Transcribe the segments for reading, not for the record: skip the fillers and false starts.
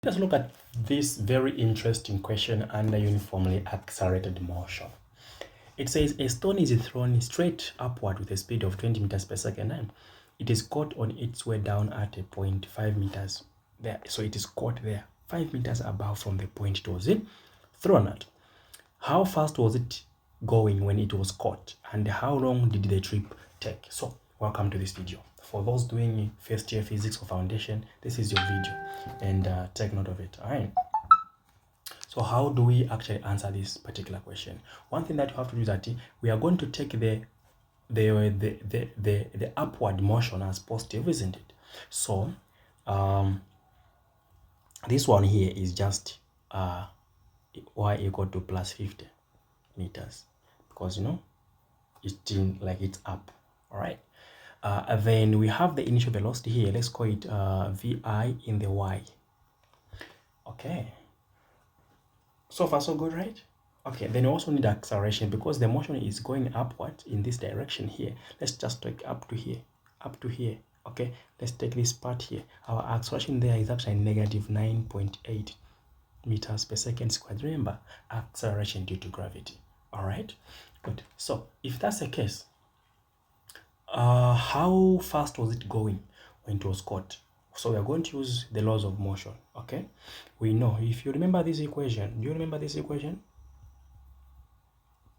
Let's look at this very interesting question under uniformly accelerated motion. It says a stone is thrown straight upward with a speed of 20 meters per second and it is caught on its way down at a point 5 meters there. So it is caught there 5 meters above from the point it was thrown at. How fast was it going when it was caught and how long did the trip take? So welcome to this video. For those doing first year physics or foundation, this is your video and take note of it. All right. So how do we actually answer this particular question? One thing that you have to do is that we are going to take the upward motion as positive, isn't it? So this one here is just y equal to plus 50 meters because it's up. All right. Then we have the initial velocity here. Let's call it vi in the y. Okay. So far so good, right? Okay, then we also need acceleration because the motion is going upward in this direction here. Let's just take up to here. Okay, let's take this part here. Our acceleration there is actually negative 9.8 meters per second squared. Remember, acceleration due to gravity. All right, good. So if that's the case, how fast was it going when it was caught? So we are going to use the laws of motion. Okay, we know, if you remember this equation, do you remember this equation?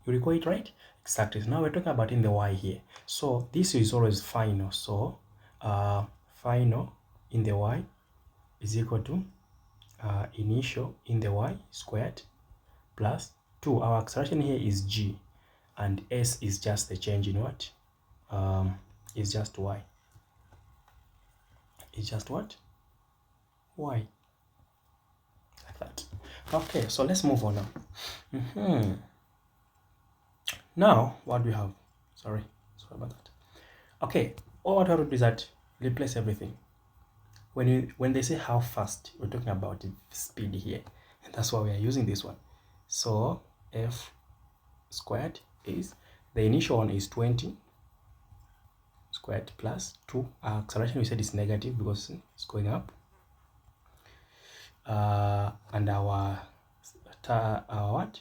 You recall it, right? Exactly. So now we're talking about in the y here. So this is always final. So final in the y is equal to initial in the y squared plus 2. Our acceleration here is g, and s is just the change in what? Is just y. It's just what? Y. Like that. Okay, so let's move on now. Now, what do we have? Sorry about that. Okay, all what we have to do is that replace everything. When they say how fast, we're talking about the speed here, and that's why we are using this one. So f squared is, the initial one is 20 squared plus 2. Our acceleration we said is negative because it's going up. And our what?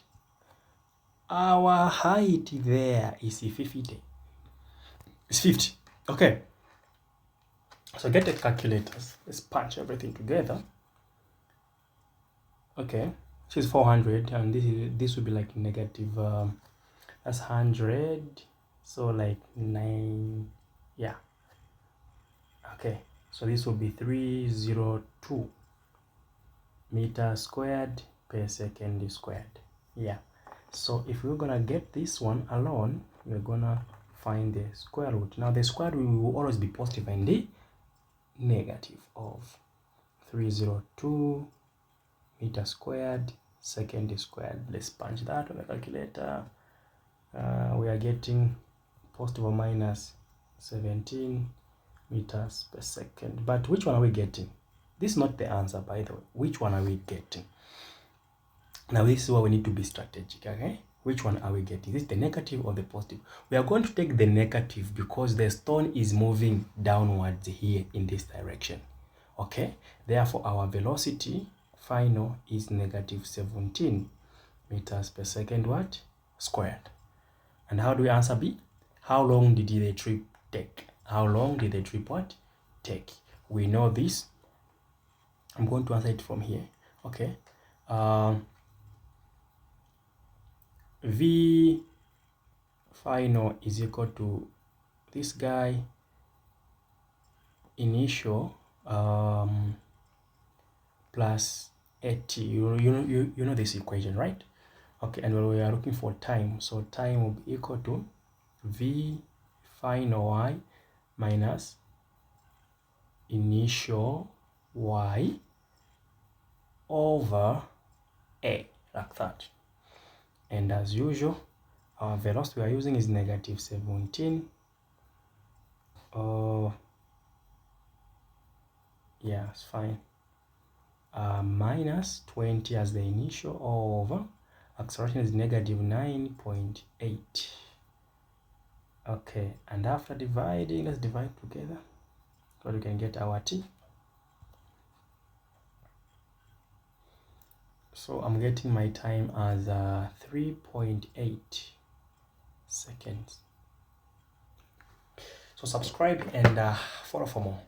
Our height there is 50. It's 50. Okay. So get the calculators. Let's punch everything together. Okay. This is 400, and this will be like negative. That's 100. So like 9. Yeah. Okay. So this will be 302 meters squared per second squared. Yeah. So if we're gonna get this one alone, we're gonna find the square root. Now the square root will always be positive and the negative of 302 meters squared second squared. Let's punch that on the calculator. We are getting positive or minus 17 meters per second. But which one are we getting? This is not the answer, by the way. Which one are we getting? Now this is where we need to be strategic, okay? Which one are we getting? Is it the negative or the positive? We are going to take the negative because the stone is moving downwards here in this direction, okay? Therefore, our velocity final is negative 17 meters per second what? Squared. And how do we answer B? How long did the trip take? How long did the trip what? Take? We know this. I'm going to answer it from here, okay? V final is equal to this guy initial plus 80. You know this equation, right? Okay, and we are looking for time, so time will be equal to V final y minus initial y over a, like that. And as usual, our velocity we are using is negative 17. Yeah, it's fine. Minus 20 as the initial over acceleration is negative 9.8. Okay, and after dividing, let's divide together so we can get our t. So I'm getting my time as 3.8 seconds. So subscribe and follow for more.